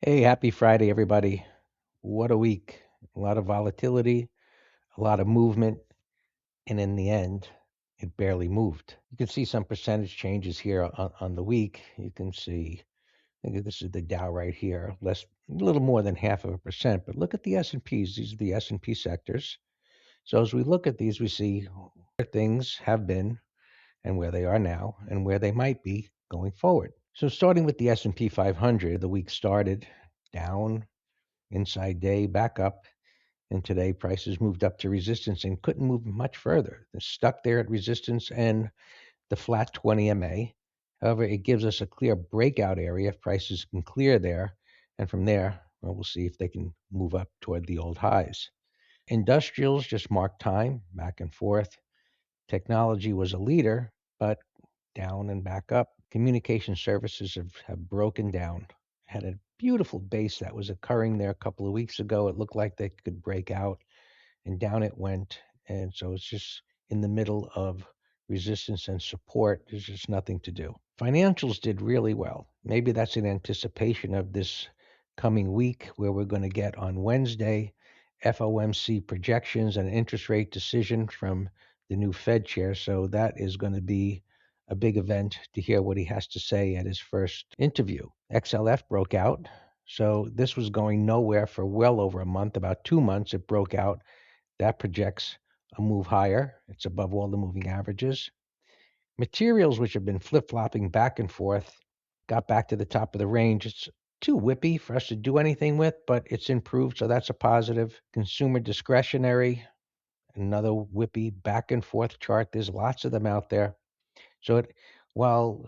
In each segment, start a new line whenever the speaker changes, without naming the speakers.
Hey, happy Friday, everybody. What a week. A lot of volatility, a lot of movement, and in the end, it barely moved. You can see some percentage changes here on the week. You can see, I think this is the Dow right here, a little more than 0.5%. But look at the S&Ps. These are the S&P sectors. So as we look at these, we see where things have been and where they are now and where they might be going forward. So starting with the S&P 500, the week started down inside day back up, and today prices moved up to resistance and couldn't move much further. They're stuck there at resistance and the flat 20 MA. However, it gives us a clear breakout area if prices can clear there, and from there, well, we'll see if they can move up toward the old highs. Industrials just marked time back and forth. Technology was a leader, but down and back up. Communication services have broken down. Had a beautiful base that was occurring there a couple of weeks ago. It looked like they could break out, and down it went. And so it's just in the middle of resistance and support. There's just nothing to do. Financials did really well. Maybe that's in anticipation of this coming week where we're going to get on Wednesday FOMC projections and interest rate decision from the new Fed chair. So that is going to be a big event to hear what he has to say at his first interview. XLF broke out. So this was going nowhere for well over a month, about 2 months. It broke out. That projects a move higher. It's above all the moving averages. Materials, which have been flip flopping back and forth, got back to the top of the range. It's too whippy for us to do anything with, but it's improved, so that's a positive. Consumer discretionary, another whippy back and forth chart. There's lots of them out there. So while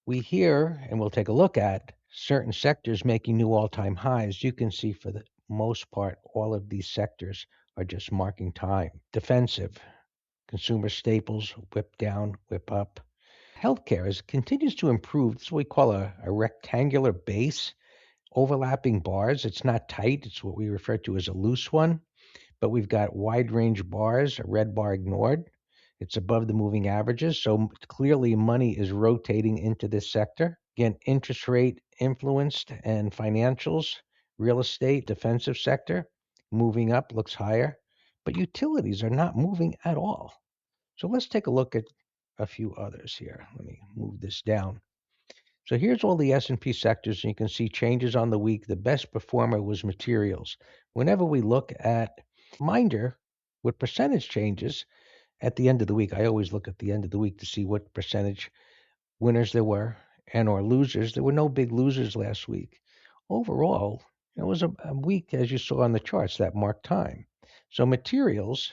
we hear and we'll take a look at certain sectors making new all-time highs, you can see for the most part, all of these sectors are just marking time. Defensive, consumer staples, whip down, whip up. Healthcare continues to improve. This is what we call a rectangular base, overlapping bars. It's not tight. It's what we refer to as a loose one, but we've got wide range bars, a red bar ignored. It's above the moving averages. So clearly money is rotating into this sector. Again, interest rate influenced and financials, real estate, defensive sector, moving up, looks higher, but utilities are not moving at all. So let's take a look at a few others here. Let me move this down. So here's all the S&P sectors, and you can see changes on the week. The best performer was materials. Whenever we look at reminder with percentage changes at the end of the week, I always look at the end of the week to see what percentage winners there were and or losers. There were no big losers last week. Overall, it was a week, as you saw on the charts, that marked time. So materials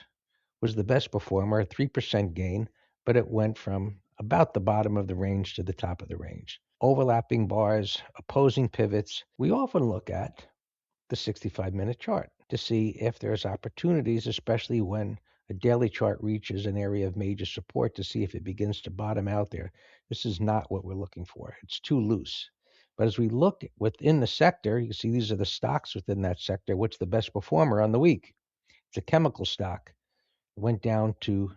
was the best performer, a 3% gain, but it went from about the bottom of the range to the top of the range. Overlapping bars, opposing pivots. We often look at the 65-minute chart to see if there's opportunities, especially when a daily chart reaches an area of major support, to see if it begins to bottom out there. This is not what we're looking for. It's too loose. But as we look within the sector, you can see these are the stocks within that sector. What's the best performer on the week? It's a chemical stock. It went down to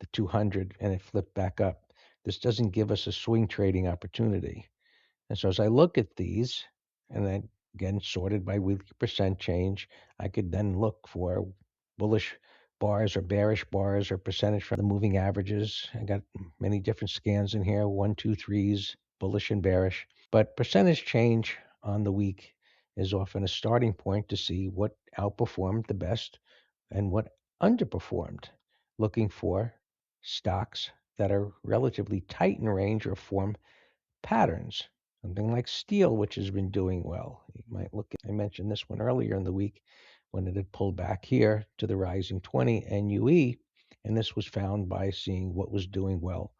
the 200 and it flipped back up. This doesn't give us a swing trading opportunity. And so as I look at these, and then again sorted by weekly percent change, I could then look for bullish bars or bearish bars or percentage from the moving averages. I got many different scans in here, one, two, threes, bullish and bearish. But percentage change on the week is often a starting point to see what outperformed the best and what underperformed, looking for stocks that are relatively tight in range or form patterns. Something like steel, which has been doing well. You might look at, I mentioned this one earlier in the week when it had pulled back here to the rising 20 NUE, and this was found by seeing what was doing well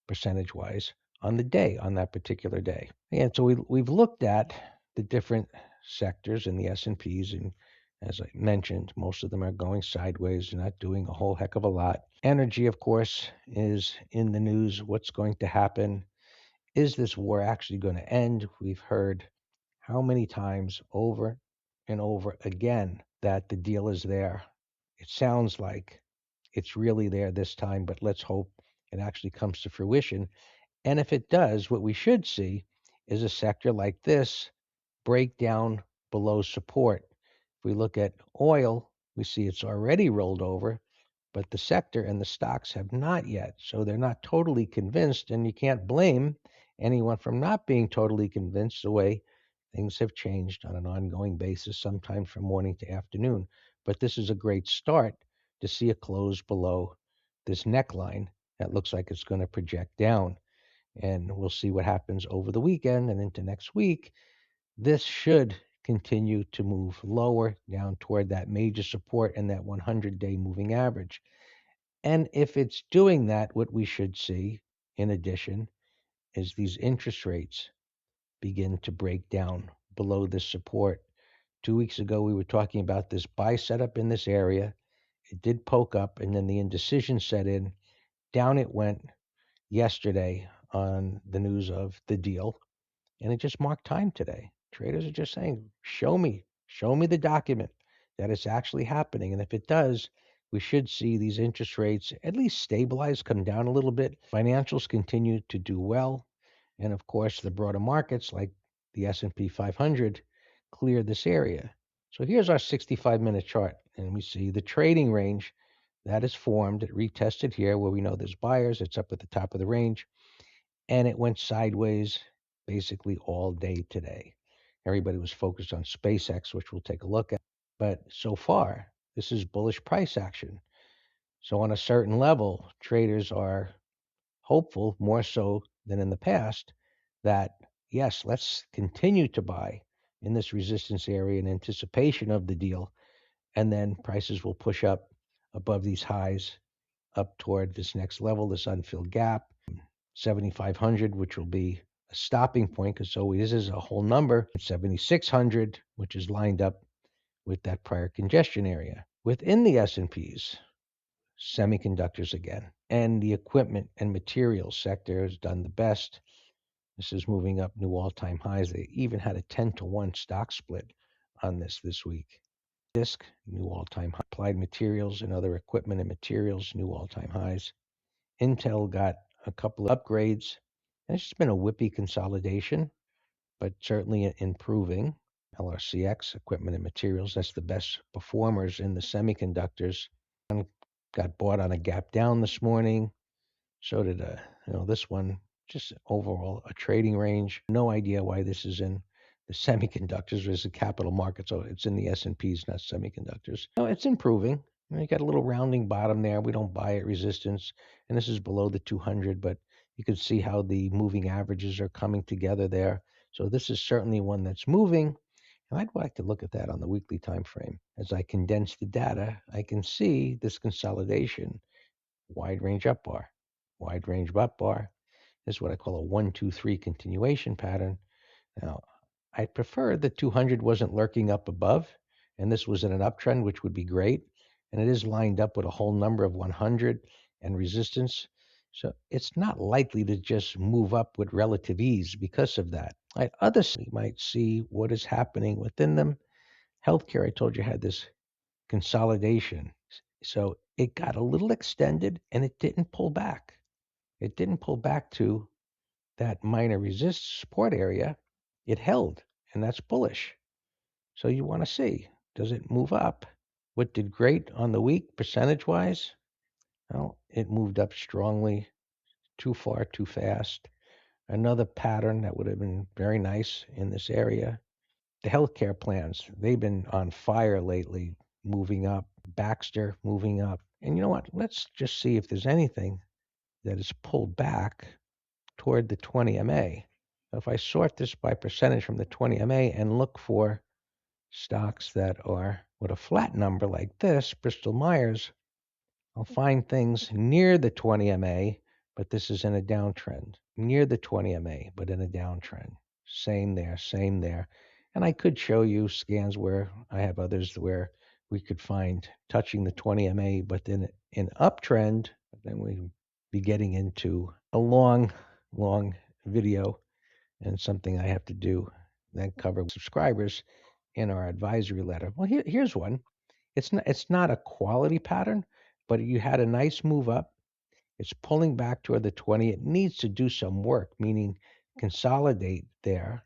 percentage wise on the day, on that particular day. And so we've looked at the different sectors in the S&Ps, and as I mentioned, most of them are going sideways. They're not doing a whole heck of a lot. Energy, of course, is in the news. What's going to happen? Is this war actually going to end? We've heard how many times over and over again that the deal is there. It sounds like it's really there this time, but let's hope it actually comes to fruition. And if it does, what we should see is a sector like this break down below support. If we look at oil, we see it's already rolled over, but the sector and the stocks have not yet. So they're not totally convinced, and you can't blame anyone from not being totally convinced the way things have changed on an ongoing basis, sometimes from morning to afternoon. But this is a great start to see a close below this neckline that looks like it's going to project down. And we'll see what happens over the weekend and into next week. This should continue to move lower down toward that major support and that 100-day moving average. And if it's doing that, what we should see, in addition, is these interest rates begin to break down below this support. 2 weeks ago, we were talking about this buy setup in this area. It did poke up, and then the indecision set in. Down it went yesterday on the news of the deal, and it just marked time today. Traders are just saying, show me the document that it's actually happening. And if it does, we should see these interest rates at least stabilize, come down a little bit. Financials continue to do well. And of course, the broader markets like the S&P 500 clear this area. So here's our 65-minute chart. And we see the trading range that is formed. It retested here where we know there's buyers. It's up at the top of the range. And it went sideways basically all day today. Everybody was focused on SpaceX, which we'll take a look at. But so far, this is bullish price action. So on a certain level, traders are hopeful, more so than in the past, that yes, let's continue to buy in this resistance area in anticipation of the deal. And then prices will push up above these highs, up toward this next level, this unfilled gap. 7,500, which will be a stopping point because so this is a whole number. 7,600, which is lined up with that prior congestion area. Within the S&Ps, semiconductors again, and the equipment and materials sector has done the best. This is moving up new all-time highs. They even had a 10-to-1 stock split on this week. Disk, new all-time high. Applied materials and other equipment and materials, new all-time highs. Intel got a couple of upgrades. And it's just been a whippy consolidation, but certainly improving. LRCX, equipment and materials, that's the best performers in the semiconductors. One got bought on a gap down this morning. So did this one. Just overall a trading range. No idea why this is in the semiconductors versus the capital markets. So it's in the S&Ps, not semiconductors. No, it's improving. You got a little rounding bottom there. We don't buy at resistance, and this is below the 200, but you can see how the moving averages are coming together there. So this is certainly one that's moving, and I'd like to look at that on the weekly time frame. As I condense the data, I can see this consolidation, wide range up bar, wide range up bar. This is what I call a 1, 2, 3 continuation pattern. Now, I prefer the 200 wasn't lurking up above, and this was in an uptrend, which would be great. And it is lined up with a whole number of 100 and resistance. So it's not likely to just move up with relative ease because of that. Others might see what is happening within them. Healthcare, I told you, had this consolidation. So it got a little extended and it didn't pull back. It didn't pull back to that minor resist support area. It held, and that's bullish. So you want to see, does it move up? What did great on the week percentage wise? Well, it moved up strongly, too far, too fast. Another pattern that would have been very nice in this area. The healthcare plans, they've been on fire lately, moving up. Baxter moving up. And you know what? Let's just see if there's anything that is pulled back toward the 20 MA. If I sort this by percentage from the 20 MA and look for stocks that are with a flat number like this, Bristol Myers, I'll find things near the 20 MA, but this is in a downtrend. Near the 20 MA, but in a downtrend. Same there, same there. And I could show you scans where I have others where we could find touching the 20 MA, but then in uptrend, then we'd be getting into a long, long video and something I have to do that cover subscribers in our advisory letter. Well, here's one. It's not a quality pattern, but you had a nice move up. It's pulling back toward the 20. It needs to do some work, meaning consolidate there.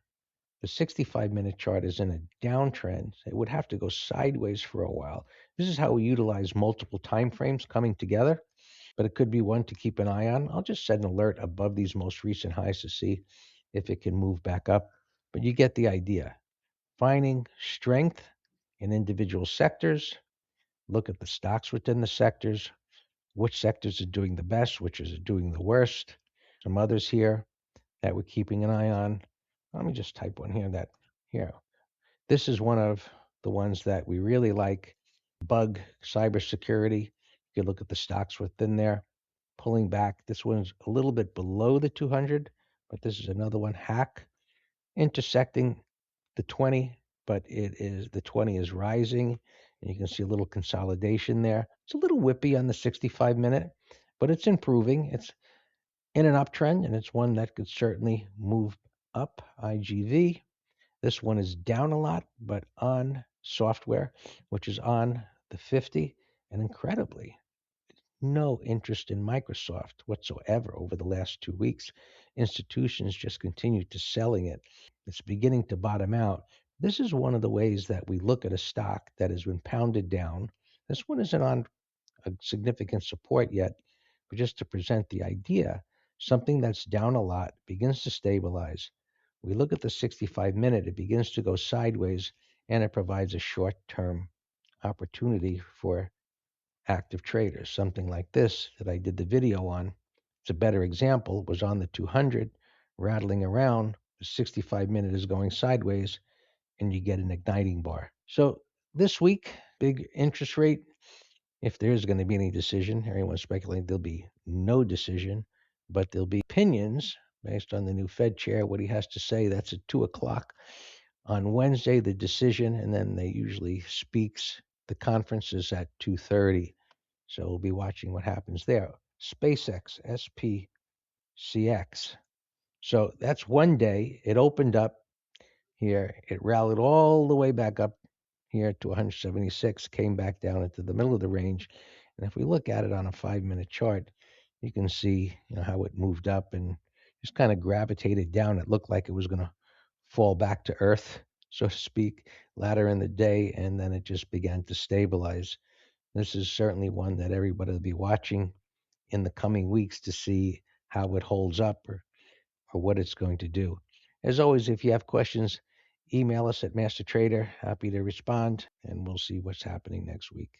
The 65-minute chart is in a downtrend. It would have to go sideways for a while. This is how we utilize multiple time frames coming together, but it could be one to keep an eye on. I'll just set an alert above these most recent highs to see if it can move back up. But you get the idea. Finding strength in individual sectors, look at the stocks within the sectors, which sectors are doing the best, which is doing the worst. Some others here that we're keeping an eye on. Let me just type one here that here. This is one of the ones that we really like. Bug cybersecurity. You can look at the stocks within there, pulling back. This one's a little bit below the 200, but this is another one. Hack intersecting the 20, but the 20 is rising, and you can see a little consolidation there. It's a little whippy on the 65-minute, but it's improving. It's in an uptrend, and it's one that could certainly move up. IGV. This one is down a lot, but on software, which is on the 50, and incredibly, no interest in Microsoft whatsoever over the last 2 weeks. Institutions just continue to selling it. It's beginning to bottom out. This is one of the ways that we look at a stock that has been pounded down. This one isn't on a significant support yet, but just to present the idea, something that's down a lot begins to stabilize. We look at the 65-minute, it begins to go sideways, and it provides a short term opportunity for active traders. Something like this that I did the video on, it's a better example, was on the 200, rattling around. The 65-minute is going sideways, and you get an igniting bar. So this week, big interest rate. If there's going to be any decision, everyone's speculating there'll be no decision, but there'll be opinions based on the new Fed chair, what he has to say. That's at 2 o'clock on Wednesday, the decision, and then they usually speaks. The conference is at 2:30. So we'll be watching what happens there. SpaceX, SPCX. So that's one day. It opened up here. It rallied all the way back up here to 176, came back down into the middle of the range. And if we look at it on a 5-minute chart, you can see how it moved up and just kind of gravitated down. It looked like it was going to fall back to earth, so to speak, later in the day, and then it just began to stabilize. This is certainly one that everybody will be watching in the coming weeks to see how it holds up or what it's going to do. As always, if you have questions, email us at Master Trader. Happy to respond, and we'll see what's happening next week.